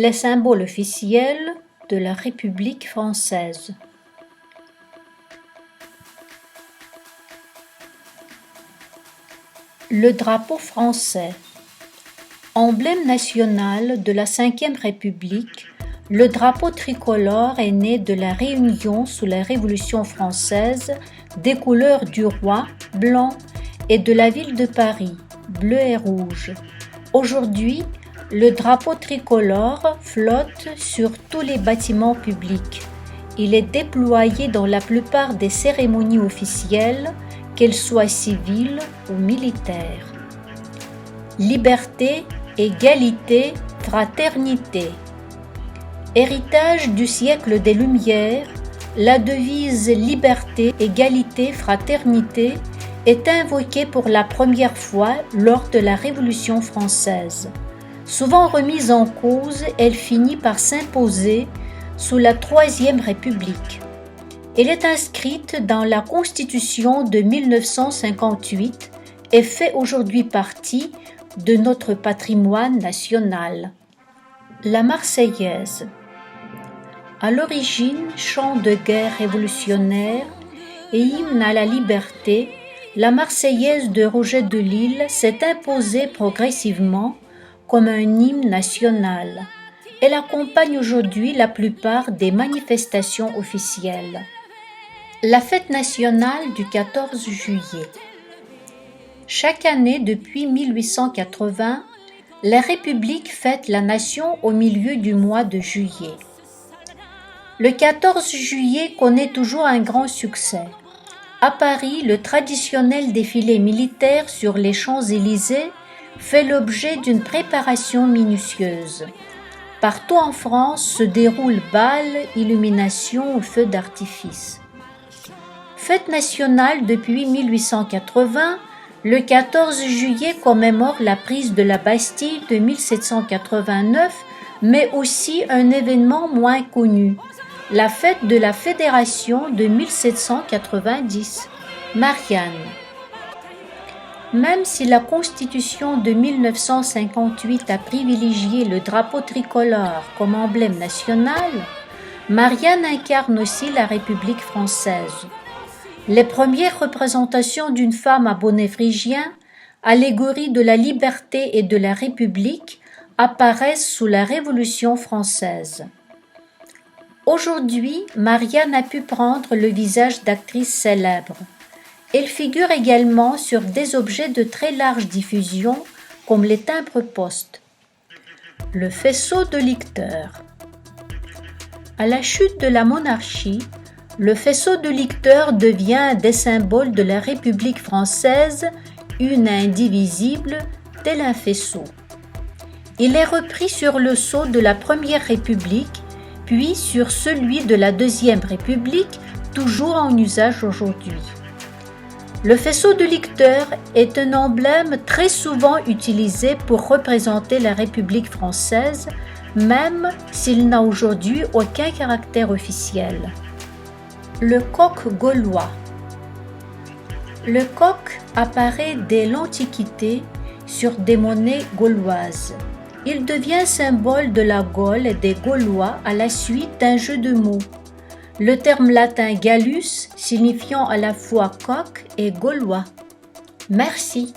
Les symboles officiels de la République française. Le drapeau français. Emblème national de la Ve République, le drapeau tricolore est né de la réunion sous la Révolution française des couleurs du roi, blanc, et de la ville de Paris, bleu et rouge. Aujourd'hui, le drapeau tricolore flotte sur tous les bâtiments publics. Il est déployé dans la plupart des cérémonies officielles, qu'elles soient civiles ou militaires. Liberté, égalité, fraternité. Héritage du siècle des Lumières, la devise liberté, égalité, fraternité est invoquée pour la première fois lors de la Révolution française. Souvent remise en cause, elle finit par s'imposer sous la Troisième République. Elle est inscrite dans la Constitution de 1958 et fait aujourd'hui partie de notre patrimoine national. La Marseillaise. À l'origine, chant de guerre révolutionnaire et hymne à la liberté, la Marseillaise de Roger de Lille s'est imposée progressivement comme un hymne national. Elle accompagne aujourd'hui la plupart des manifestations officielles. La fête nationale du 14 juillet. Chaque année depuis 1880, la République fête la nation au milieu du mois de juillet. Le 14 juillet connaît toujours un grand succès. À Paris, le traditionnel défilé militaire sur les Champs-Élysées fait l'objet d'une préparation minutieuse. Partout en France se déroulent bals, illuminations ou feux d'artifice. Fête nationale depuis 1880, le 14 juillet commémore la prise de la Bastille de 1789, mais aussi un événement moins connu, la fête de la Fédération de 1790, Marianne. Même si la Constitution de 1958 a privilégié le drapeau tricolore comme emblème national, Marianne incarne aussi la République française. Les premières représentations d'une femme à bonnet phrygien, allégorie de la liberté et de la République, apparaissent sous la Révolution française. Aujourd'hui, Marianne a pu prendre le visage d'actrices célèbres. Elle figure également sur des objets de très large diffusion comme les timbres-poste. Le faisceau de licteurs. À la chute de la monarchie, le faisceau de licteurs devient un des symboles de la République française, une indivisible, tel un faisceau. Il est repris sur le sceau de la Première République, puis sur celui de la Deuxième République, toujours en usage aujourd'hui. Le faisceau de licteurs est un emblème très souvent utilisé pour représenter la République française, même s'il n'a aujourd'hui aucun caractère officiel. Le coq gaulois. Le coq apparaît dès l'Antiquité sur des monnaies gauloises. Il devient symbole de la Gaule et des Gaulois à la suite d'un jeu de mots. Le terme latin gallus, signifiant à la fois coq et gaulois. Merci.